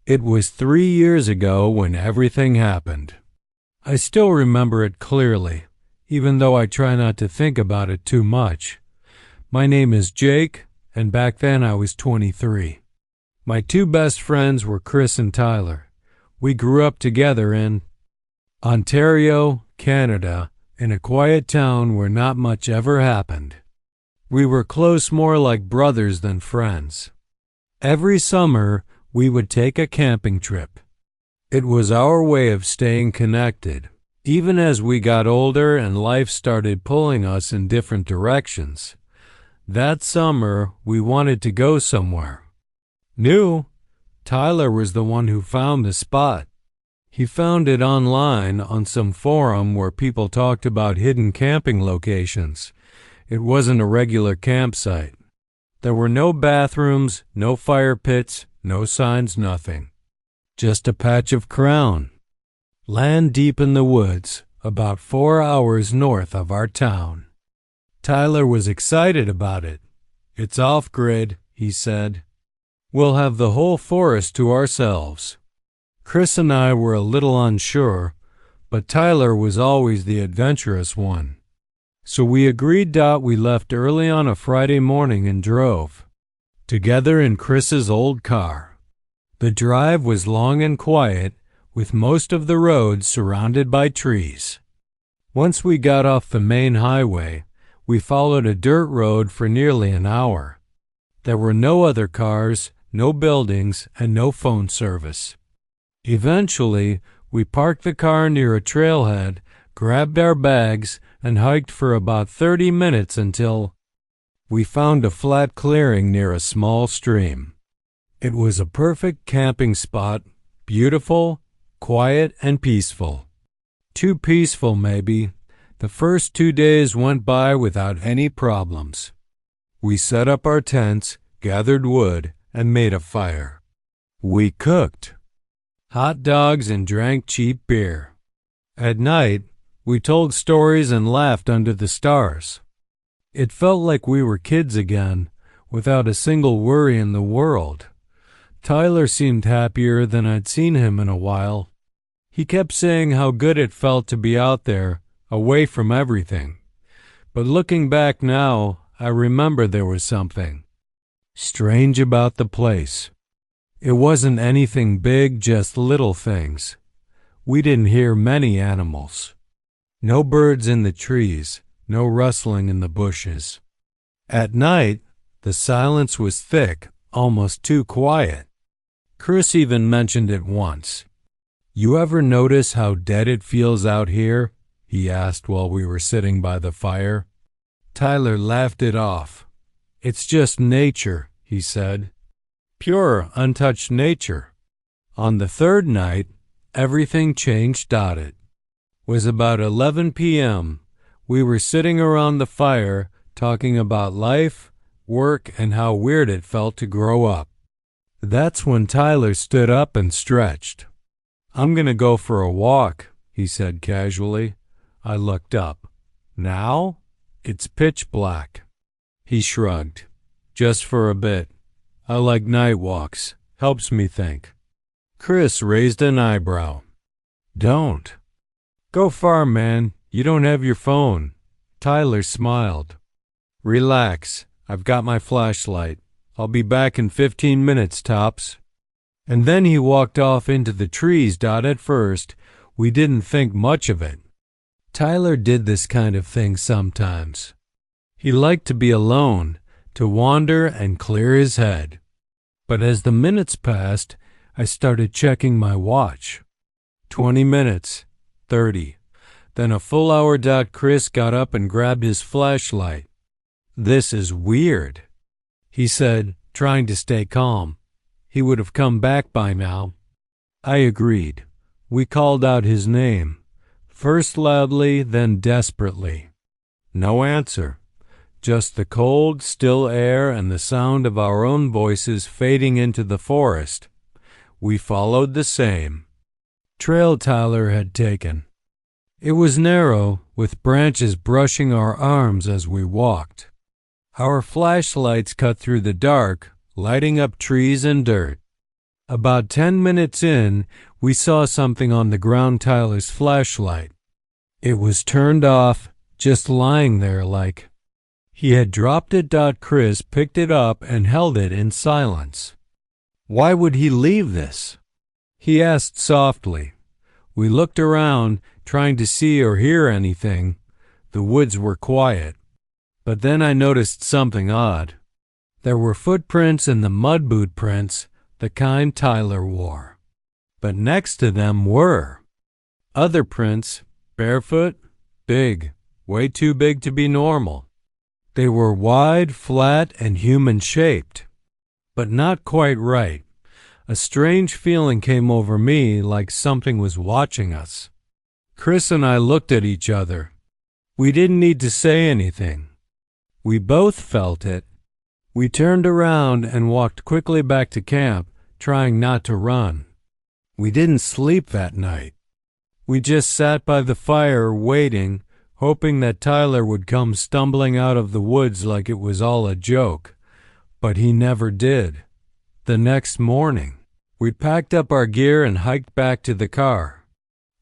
It was 3 years ago when everything happened. I still remember it clearly, even though I try not to think about it too much. My name is Jake, and back then I was 23. My two best friends were Chris and Tyler. We grew up together in Ontario, Canada, in a quiet town where not much ever happened. We were close, more like brothers than friends. Every summer, we would take a camping trip. It was our way of staying connected, even as we got older and life started pulling us in different directions. That summer, we wanted to go somewhere new. Tyler was the one who found the spot. He found it online on some forum where people talked about hidden camping locations. It wasn't a regular campsite. There were no bathrooms, no fire pits, no signs, nothing. Just a patch of ground. Land deep in the woods, about 4 hours north of our town. Tyler was excited about it. "It's off-grid," he said. "We'll have the whole forest to ourselves." Chris and I were a little unsure, but Tyler was always the adventurous one. So we agreed. We left early on a Friday morning and drove together in Chris's old car. The drive was long and quiet, with most of the road surrounded by trees. Once we got off the main highway, we followed a dirt road for nearly an hour. There were no other cars, no buildings, and no phone service. Eventually, we parked the car near a trailhead, grabbed our bags, and hiked for about 30 minutes until we found a flat clearing near a small stream. It was a perfect camping spot, beautiful, quiet, and peaceful. Too peaceful, maybe. The first 2 days went by without any problems. We set up our tents, gathered wood, and made a fire. We cooked hot dogs and drank cheap beer. At night, we told stories and laughed under the stars. It felt like we were kids again, without a single worry in the world. Tyler seemed happier than I'd seen him in a while. He kept saying how good it felt to be out there, away from everything. But looking back now, I remember there was something strange about the place. It wasn't anything big, just little things. We didn't hear many animals. No birds in the trees, no rustling in the bushes. At night, the silence was thick, almost too quiet. Chris even mentioned it once. "You ever notice how dead it feels out here?" he asked while we were sitting by the fire. Tyler laughed it off. "It's just nature," he said. "Pure, untouched nature." On the third night, everything changed. It was about 11 p.m. We were sitting around the fire, talking about life, work, and how weird it felt to grow up. That's when Tyler stood up and stretched. "I'm gonna go for a walk," he said casually. I looked up. "Now? It's pitch black." He shrugged. "Just for a bit. I like night walks. Helps me think." Chris raised an eyebrow. "Don't. Go far, man. You don't have your phone." Tyler smiled. "Relax. I've got my flashlight. I'll be back in 15 minutes, tops." And then he walked off into the trees. At first, we didn't think much of it. Tyler did this kind of thing sometimes. He liked to be alone, to wander and clear his head. But as the minutes passed, I started checking my watch. 20 minutes, 30, then a full hour. Chris got up and grabbed his flashlight. "This is weird," he said, trying to stay calm. He would have come back by now. I agreed. We called out his name, first loudly, then desperately. No answer. Just the cold, still air and the sound of our own voices fading into the forest. We followed the same trail Tyler had taken. It was narrow, with branches brushing our arms as we walked. Our flashlights cut through the dark, lighting up trees and dirt. About 10 minutes in, we saw something on the ground, Tyler's flashlight. It was turned off, just lying there like he had dropped it. Chris picked it up and held it in silence. "Why would he leave this?" he asked softly. We looked around, trying to see or hear anything. The woods were quiet. But then I noticed something odd. There were footprints in the mud boot prints, the kind Tyler wore. But next to them were other prints, barefoot, big, way too big to be normal. They were wide, flat, and human-shaped, but not quite right. A strange feeling came over me, like something was watching us. Chris and I looked at each other. We didn't need to say anything. We both felt it. We turned around and walked quickly back to camp, trying not to run. We didn't sleep that night. We just sat by the fire waiting, hoping that Tyler would come stumbling out of the woods like it was all a joke. But he never did. The next morning, we packed up our gear and hiked back to the car.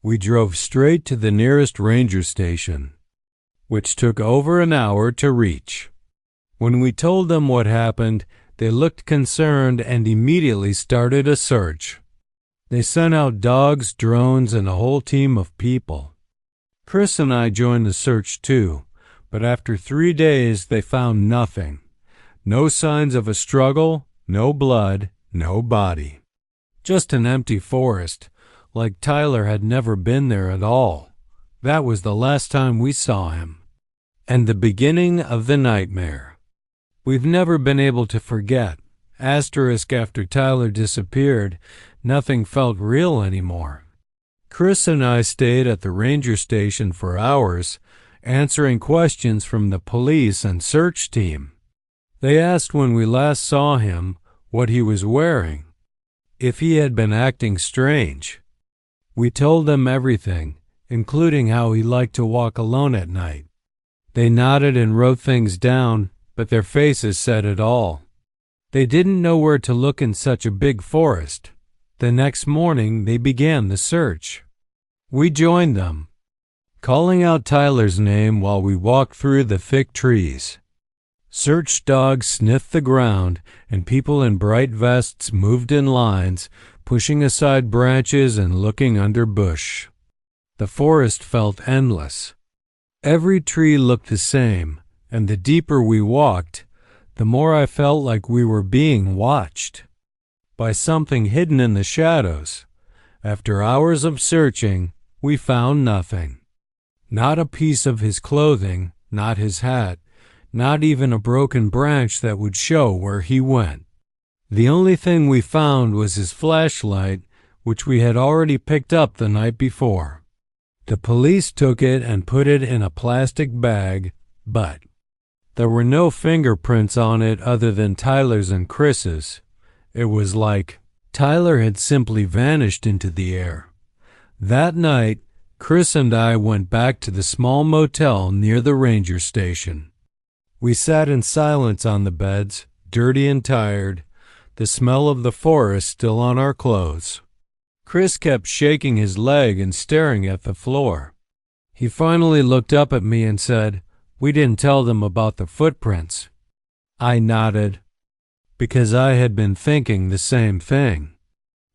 We drove straight to the nearest ranger station, which took over an hour to reach. When we told them what happened, they looked concerned and immediately started a search. They sent out dogs, drones, and a whole team of people. Chris and I joined the search too, but after 3 days they found nothing. No signs of a struggle, no blood, no body. Just an empty forest, like Tyler had never been there at all. That was the last time we saw him. And the beginning of the nightmare. We've never been able to forget. Asterisk after Tyler disappeared, nothing felt real anymore. Chris and I stayed at the ranger station for hours, answering questions from the police and search team. They asked when we last saw him, what he was wearing, if he had been acting strange. We told them everything, including how he liked to walk alone at night. They nodded and wrote things down, but their faces said it all. They didn't know where to look in such a big forest. The next morning, they began the search. We joined them, calling out Tyler's name while we walked through the thick trees. Search dogs sniffed the ground, and people in bright vests moved in lines, pushing aside branches and looking under bush. The forest felt endless. Every tree looked the same, and the deeper we walked, the more I felt like we were being watched by something hidden in the shadows. After hours of searching, we found nothing. Not a piece of his clothing, not his hat, not even a broken branch that would show where he went. The only thing we found was his flashlight, which we had already picked up the night before. The police took it and put it in a plastic bag, but there were no fingerprints on it other than Tyler's and Chris's. It was like Tyler had simply vanished into the air. That night, Chris and I went back to the small motel near the ranger station. We sat in silence on the beds, dirty and tired, the smell of the forest still on our clothes. Chris kept shaking his leg and staring at the floor. He finally looked up at me and said, "We didn't tell them about the footprints." I nodded, because I had been thinking the same thing.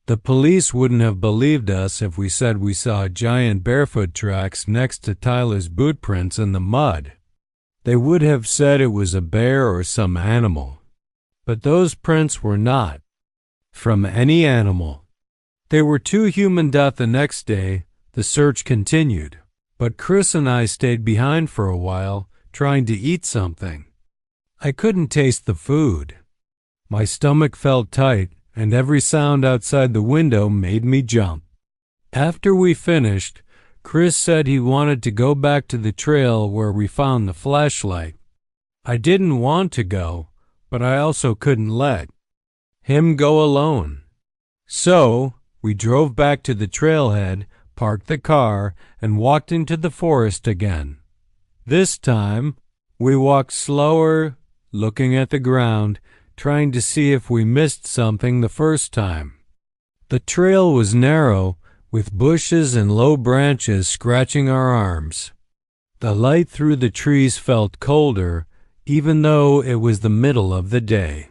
The police wouldn't have believed us if we said we saw giant barefoot tracks next to Tyler's boot prints in the mud. They would have said it was a bear or some animal. But those prints were not from any animal. They were too human. The next day, the search continued, but Chris and I stayed behind for a while, trying to eat something. I couldn't taste the food. My stomach felt tight, and every sound outside the window made me jump. After we finished, Chris said he wanted to go back to the trail where we found the flashlight. I didn't want to go, but I also couldn't let him go alone. So we drove back to the trailhead, parked the car, and walked into the forest again. This time, we walked slower, looking at the ground, trying to see if we missed something the first time. The trail was narrow, with bushes and low branches scratching our arms. The light through the trees felt colder, even though it was the middle of the day.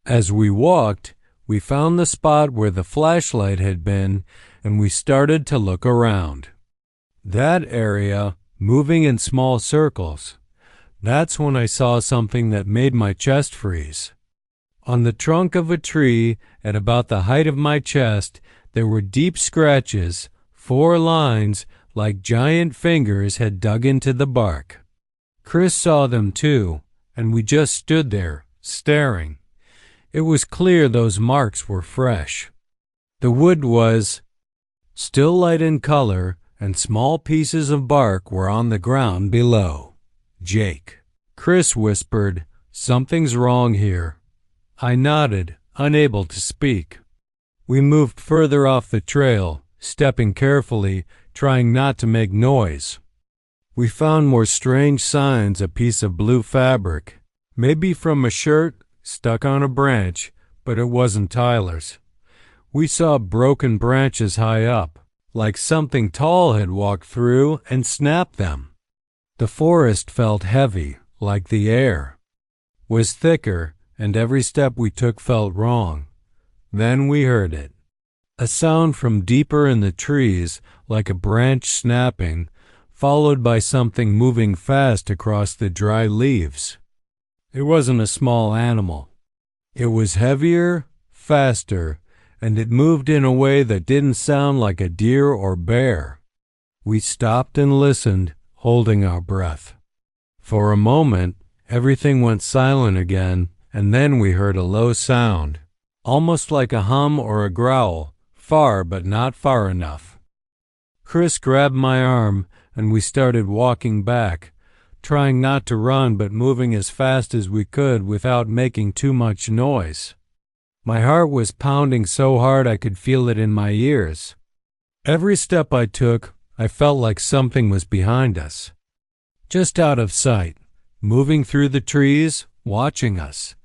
As we walked, we found the spot where the flashlight had been, and we started to look around. That area, moving in small circles, that's when I saw something that made my chest freeze. On the trunk of a tree, at about the height of my chest, there were deep scratches, 4 lines, like giant fingers had dug into the bark. Chris saw them too, and we just stood there, staring. It was clear those marks were fresh. The wood was still light in color, and small pieces of bark were on the ground below. "Jake," Chris whispered, "something's wrong here." I nodded, unable to speak. We moved further off the trail, stepping carefully, trying not to make noise. We found more strange signs, a piece of blue fabric, maybe from a shirt, stuck on a branch, but it wasn't Tyler's. We saw broken branches high up, like something tall had walked through and snapped them. The forest felt heavy, like the air was thicker, and every step we took felt wrong. Then we heard it. A sound from deeper in the trees, like a branch snapping, followed by something moving fast across the dry leaves. It wasn't a small animal. It was heavier, faster, and it moved in a way that didn't sound like a deer or bear. We stopped and listened, holding our breath. For a moment, everything went silent again, and then we heard a low sound, almost like a hum or a growl, far but not far enough. Chris grabbed my arm, and we started walking back, trying not to run but moving as fast as we could without making too much noise. My heart was pounding so hard I could feel it in my ears. Every step I took, I felt like something was behind us, just out of sight, moving through the trees, watching us.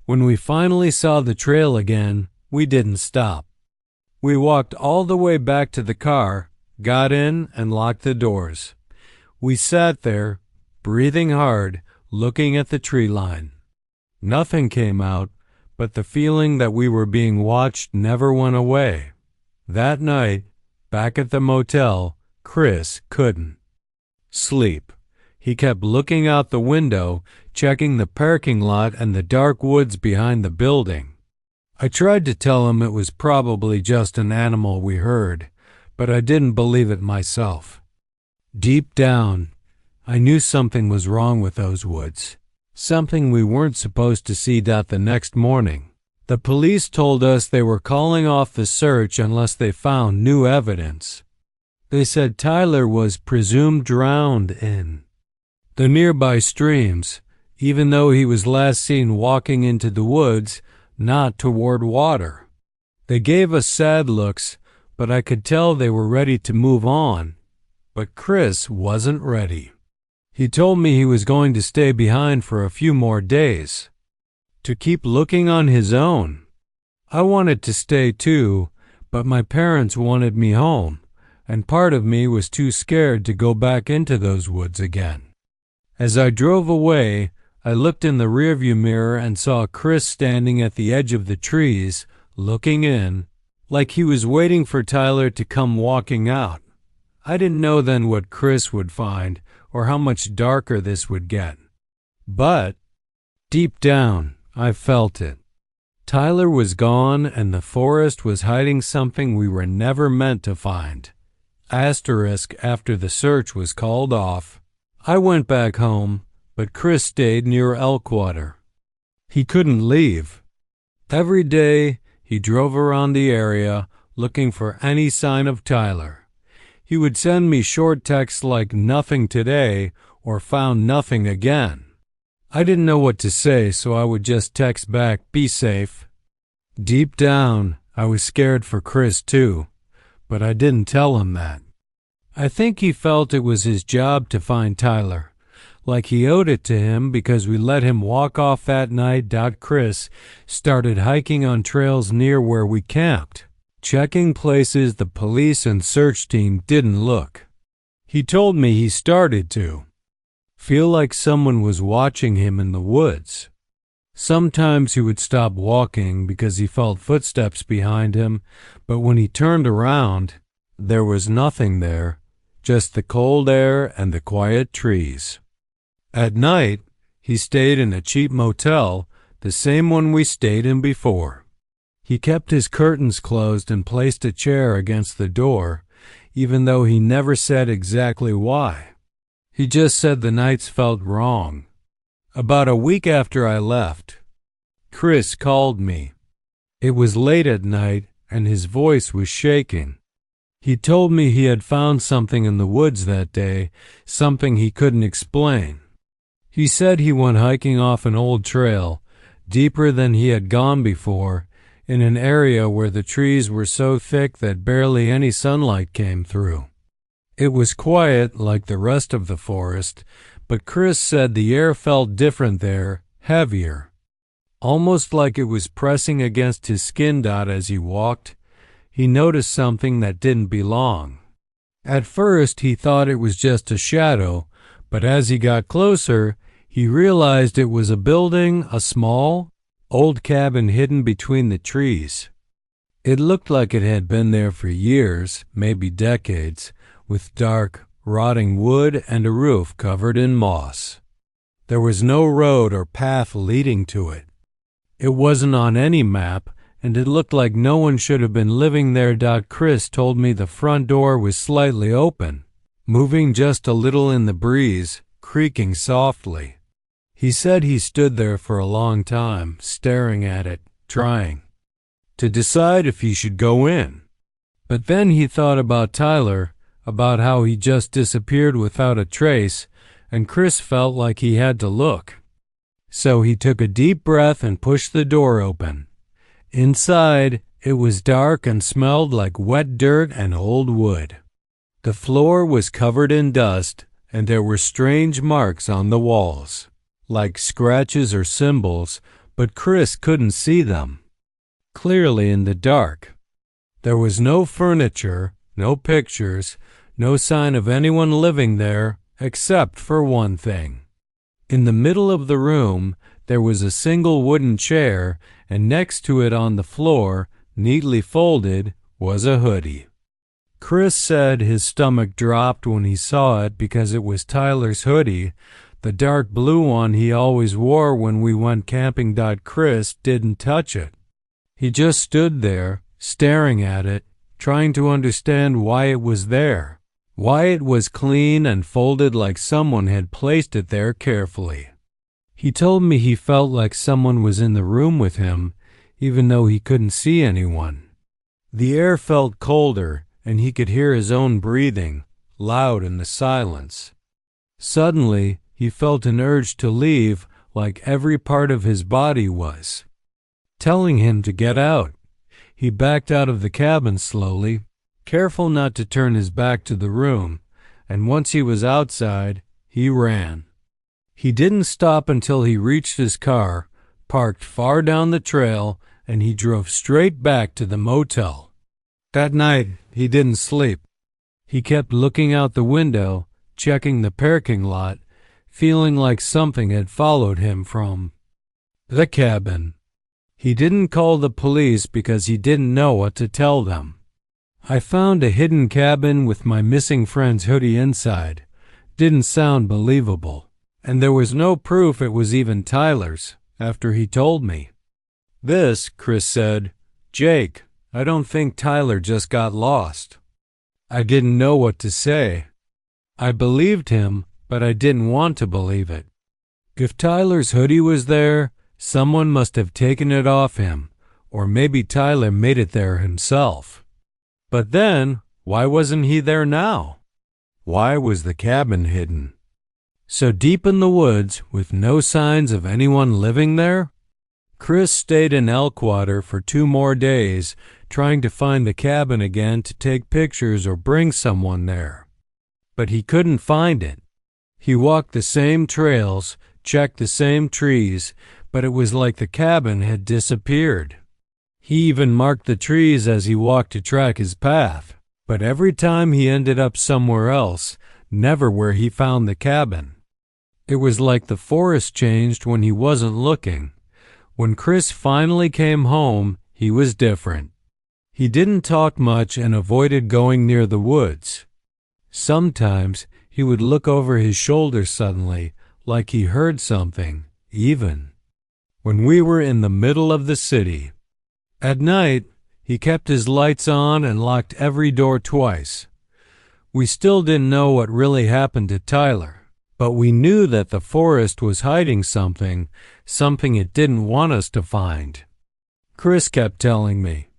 When we finally saw the trail again, we didn't stop. We walked all the way back to the car, got in, and locked the doors. We sat there, breathing hard, looking at the tree line. Nothing came out, but the feeling that we were being watched never went away. That night, back at the motel, Chris couldn't sleep. He kept looking out the window, checking the parking lot and the dark woods behind the building. I tried to tell him it was probably just an animal we heard, but I didn't believe it myself. Deep down, I knew something was wrong with those woods, something we weren't supposed to see that the next morning. The police told us they were calling off the search unless they found new evidence. They said Tyler was presumed drowned in the nearby streams, even though he was last seen walking into the woods, not toward water. They gave us sad looks, but I could tell they were ready to move on. But Chris wasn't ready. He told me he was going to stay behind for a few more days, to keep looking on his own. I wanted to stay too, but my parents wanted me home, and part of me was too scared to go back into those woods again. As I drove away, I looked in the rearview mirror and saw Chris standing at the edge of the trees, looking in, like he was waiting for Tyler to come walking out. I didn't know then what Chris would find, or how much darker this would get. But, deep down, I felt it. Tyler was gone, and the forest was hiding something we were never meant to find. Asterisk after the search was called off. I went back home, but Chris stayed near Elkwater. He couldn't leave. Every day, he drove around the area, looking for any sign of Tyler. He would send me short texts like "nothing today" or "found nothing again." I didn't know what to say, so I would just text back, "Be safe." Deep down, I was scared for Chris too, but I didn't tell him that. I think he felt it was his job to find Tyler, like he owed it to him because we let him walk off that night. Chris started hiking on trails near where we camped, checking places the police and search team didn't look. He told me he started to feel like someone was watching him in the woods. Sometimes he would stop walking because he felt footsteps behind him, but when he turned around, there was nothing there, just the cold air and the quiet trees. At night, he stayed in a cheap motel, the same one we stayed in before. He kept his curtains closed and placed a chair against the door, even though he never said exactly why. He just said the nights felt wrong. About a week after I left, Chris called me. It was late at night and his voice was shaking. He told me he had found something in the woods that day, something he couldn't explain. He said he went hiking off an old trail, deeper than he had gone before, in an area where the trees were so thick that barely any sunlight came through. It was quiet like the rest of the forest, but Chris said the air felt different there, heavier. Almost like it was pressing against his skin dot as he walked. He noticed something that didn't belong. At first he thought it was just a shadow, but as he got closer, he realized it was a building, a small, old cabin hidden between the trees. It looked like it had been there for years, maybe decades, with dark, rotting wood and a roof covered in moss. There was no road or path leading to it. It wasn't on any map, and it looked like no one should have been living there. Chris told me the front door was slightly open, moving just a little in the breeze, creaking softly. He said he stood there for a long time, staring at it, trying to decide if he should go in. But then he thought about Tyler, about how he just disappeared without a trace, and Chris felt like he had to look. So he took a deep breath and pushed the door open. Inside, it was dark and smelled like wet dirt and old wood. The floor was covered in dust, and there were strange marks on the walls, like scratches or symbols, but Chris couldn't see them clearly in the dark. There was no furniture, no pictures, no sign of anyone living there, except for one thing. In the middle of the room, there was a single wooden chair, and next to it on the floor, neatly folded, was a hoodie. Chris said his stomach dropped when he saw it because it was Tyler's hoodie, the dark blue one he always wore when we went camping. Chris didn't touch it. He just stood there, staring at it, trying to understand why it was there, why it was clean and folded like someone had placed it there carefully. He told me he felt like someone was in the room with him, even though he couldn't see anyone. The air felt colder, and he could hear his own breathing, loud in the silence. Suddenly, he felt an urge to leave, like every part of his body was telling him to get out. He backed out of the cabin slowly, careful not to turn his back to the room, and once he was outside, he ran. He didn't stop until he reached his car, parked far down the trail, and he drove straight back to the motel. That night, he didn't sleep. He kept looking out the window, checking the parking lot, feeling like something had followed him from the cabin. He didn't call the police because he didn't know what to tell them. I found a hidden cabin with my missing friend's hoodie inside. Didn't sound believable, and there was no proof it was even Tyler's after he told me. This, Chris said, Jake, I don't think Tyler just got lost. I didn't know what to say. I believed him, but I didn't want to believe it. If Tyler's hoodie was there, someone must have taken it off him, or maybe Tyler made it there himself. But then, why wasn't he there now? Why was the cabin hidden so deep in the woods with no signs of anyone living there? Chris stayed in Elkwater for 2 more days, trying to find the cabin again to take pictures or bring someone there. But he couldn't find it. He walked the same trails, checked the same trees, but it was like the cabin had disappeared. He even marked the trees as he walked to track his path, but every time he ended up somewhere else, never where he found the cabin. It was like the forest changed when he wasn't looking. When Chris finally came home, he was different. He didn't talk much and avoided going near the woods. Sometimes he would look over his shoulder suddenly, like he heard something, even when we were in the middle of the city. At night, he kept his lights on and locked every door twice. We still didn't know what really happened to Tyler, but we knew that the forest was hiding something it didn't want us to find. Chris kept telling me,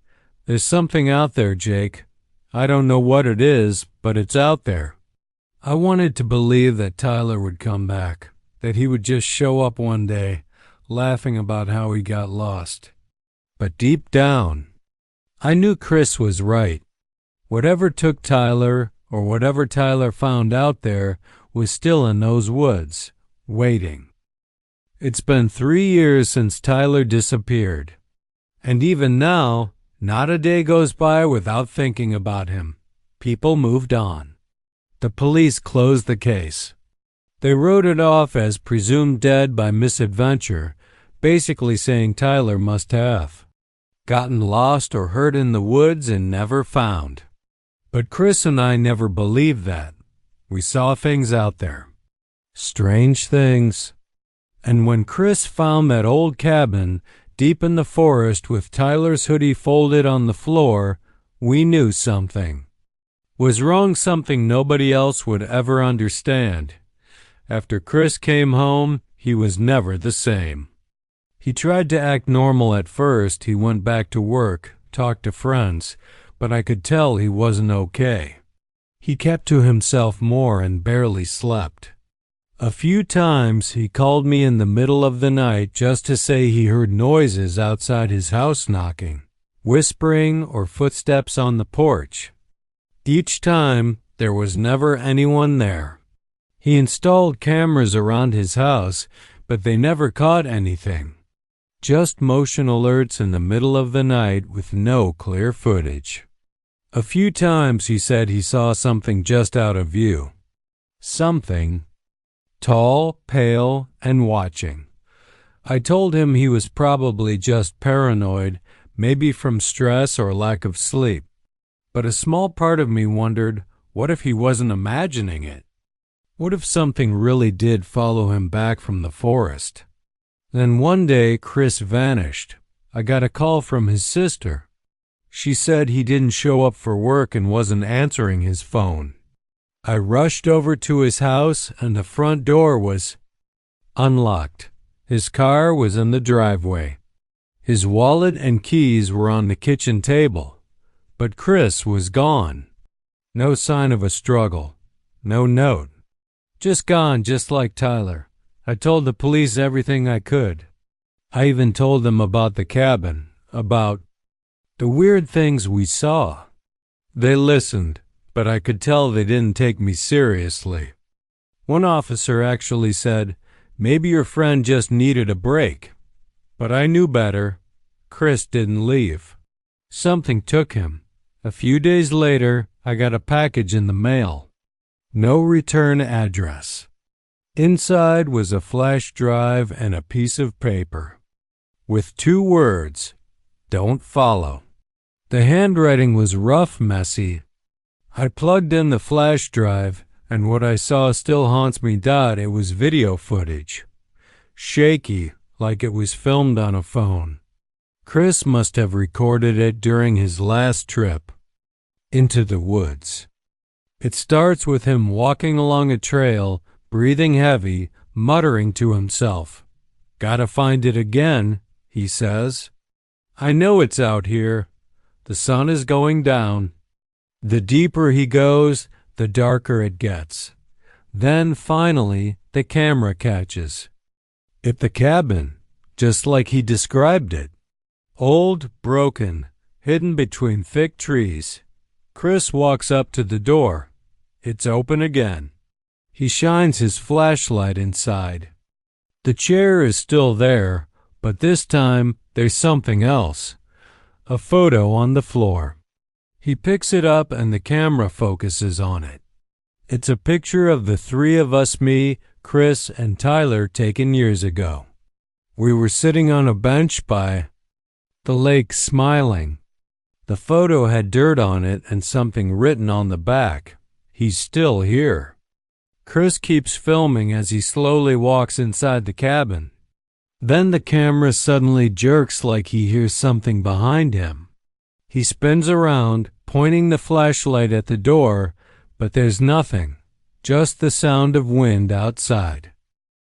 "There's something out there, Jake. I don't know what it is, but it's out there." I wanted to believe that Tyler would come back, that he would just show up one day, laughing about how he got lost. But deep down, I knew Chris was right. Whatever took Tyler, or whatever Tyler found out there, was still in those woods, waiting. It's been 3 years since Tyler disappeared, and even now, not a day goes by without thinking about him. People moved on. The police closed the case. They wrote it off as presumed dead by misadventure, basically saying Tyler must have gotten lost or hurt in the woods and never found. But Chris and I never believed that. We saw things out there. Strange things. And when Chris found that old cabin deep in the forest with Tyler's hoodie folded on the floor, we knew something was wrong, something nobody else would ever understand. After Chris came home, he was never the same. He tried to act normal at first. He went back to work, talked to friends, but I could tell he wasn't okay. He kept to himself more and barely slept. A few times he called me in the middle of the night just to say he heard noises outside his house, knocking, whispering, or footsteps on the porch. Each time, there was never anyone there. He installed cameras around his house, but they never caught anything. Just motion alerts in the middle of the night with no clear footage. A few times he said he saw something just out of view. Something tall, pale, and watching. I told him he was probably just paranoid, maybe from stress or lack of sleep. But a small part of me wondered, what if he wasn't imagining it? What if something really did follow him back from the forest? Then one day, Chris vanished. I got a call from his sister. She said he didn't show up for work and wasn't answering his phone. I rushed over to his house, and the front door was unlocked. His car was in the driveway. His wallet and keys were on the kitchen table. But Chris was gone. No sign of a struggle. No note. Just gone, just like Tyler. I told the police everything I could. I even told them about the cabin, about the weird things we saw. They listened, but I could tell they didn't take me seriously. One officer actually said, "Maybe your friend just needed a break." But I knew better. Chris didn't leave. Something took him. A few days later, I got a package in the mail. No return address. Inside was a flash drive and a piece of paper with 2 words, "Don't follow." The handwriting was rough, messy. I plugged in the flash drive, and what I saw still haunts me. It was video footage. Shaky, like it was filmed on a phone. Chris must have recorded it during his last trip into the woods. It starts with him walking along a trail, breathing heavy, muttering to himself. "Gotta find it again," he says. "I know it's out here. The sun is going down." The deeper he goes, the darker it gets. Then, finally, the camera catches it. The cabin, just like he described it. Old, broken, hidden between thick trees. Chris walks up to the door. It's open again. He shines his flashlight inside. The chair is still there, but this time there's something else. a photo on the floor. He picks it up and the camera focuses on it. It's a picture of the three of us, me, Chris, and Tyler, taken years ago. We were sitting on a bench by the lake smiling. The photo had dirt on it and something written on the back. He's still here. Chris keeps filming as he slowly walks inside the cabin. Then the camera suddenly jerks like he hears something behind him. He spins around, pointing the flashlight at the door, but there's nothing, just the sound of wind outside.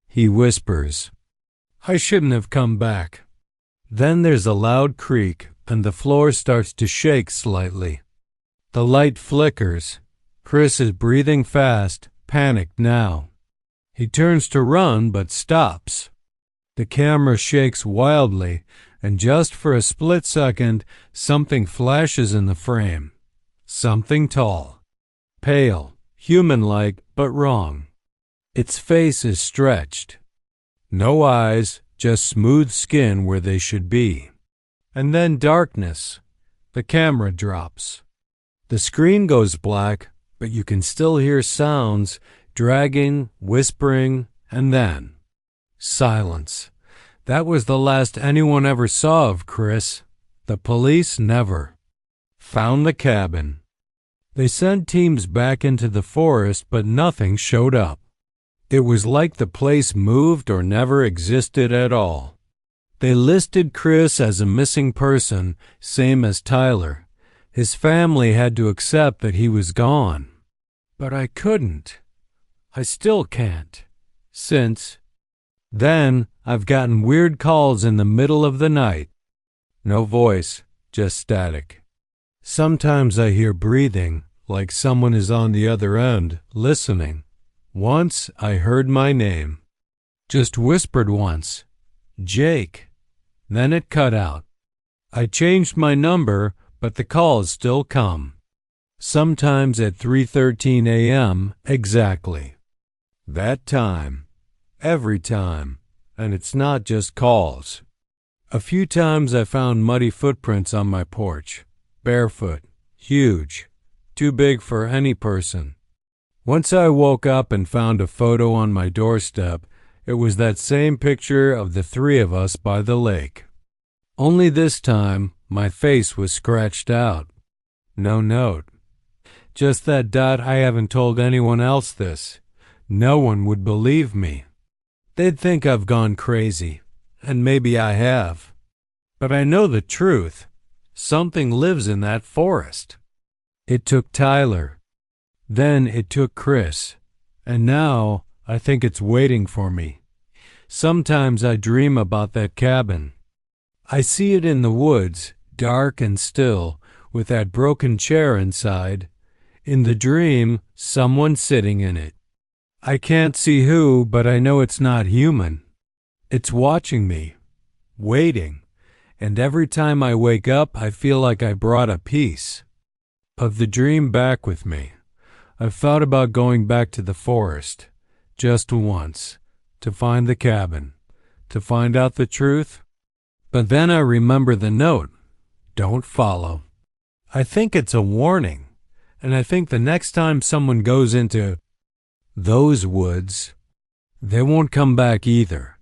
He whispers, "I shouldn't have come back." Then there's a loud creak, and the floor starts to shake slightly. The light flickers. Chris is breathing fast, panicked now. He turns to run, but stops. The camera shakes wildly, and just for a split second, something flashes in the frame. Something tall, pale, human-like, but wrong. Its face is stretched. No eyes, just smooth skin where they should be. And then darkness. The camera drops. The screen goes black, but you can still hear sounds, dragging, whispering, and then silence. That was the last anyone ever saw of Chris. The police never found the cabin. They sent teams back into the forest, but nothing showed up. It was like the place moved or never existed at all. They listed Chris as a missing person, same as Tyler. His family had to accept that he was gone. But I couldn't. I still can't. Since then, I've gotten weird calls in the middle of the night. No voice, just static. Sometimes I hear breathing, like someone is on the other end, listening. Once I heard my name. Just whispered once. Jake. Then it cut out. I changed my number, but the calls still come. Sometimes at 3:13 a.m. exactly. That time. Every time. And it's not just calls. A few times I found muddy footprints on my porch. Barefoot. Huge. Too big for any person. Once I woke up and found a photo on my doorstep. It was that same picture of the three of us by the lake. Only this time, my face was scratched out. No note. Just that dot. I haven't told anyone else this. No one would believe me. They'd think I've gone crazy, and maybe I have. But I know the truth. Something lives in that forest. It took Tyler. Then it took Chris. And now I think it's waiting for me. Sometimes I dream about that cabin. I see it in the woods, dark and still, with that broken chair inside. In the dream, someone sitting in it. I can't see who, but I know it's not human. It's watching me, waiting, and every time I wake up, I feel like I brought a piece of the dream back with me. I've thought about going back to the forest, just once, to find the cabin, to find out the truth. But then I remember the note, "Don't follow." I think it's a warning, and I think the next time someone goes into those woods, they won't come back either.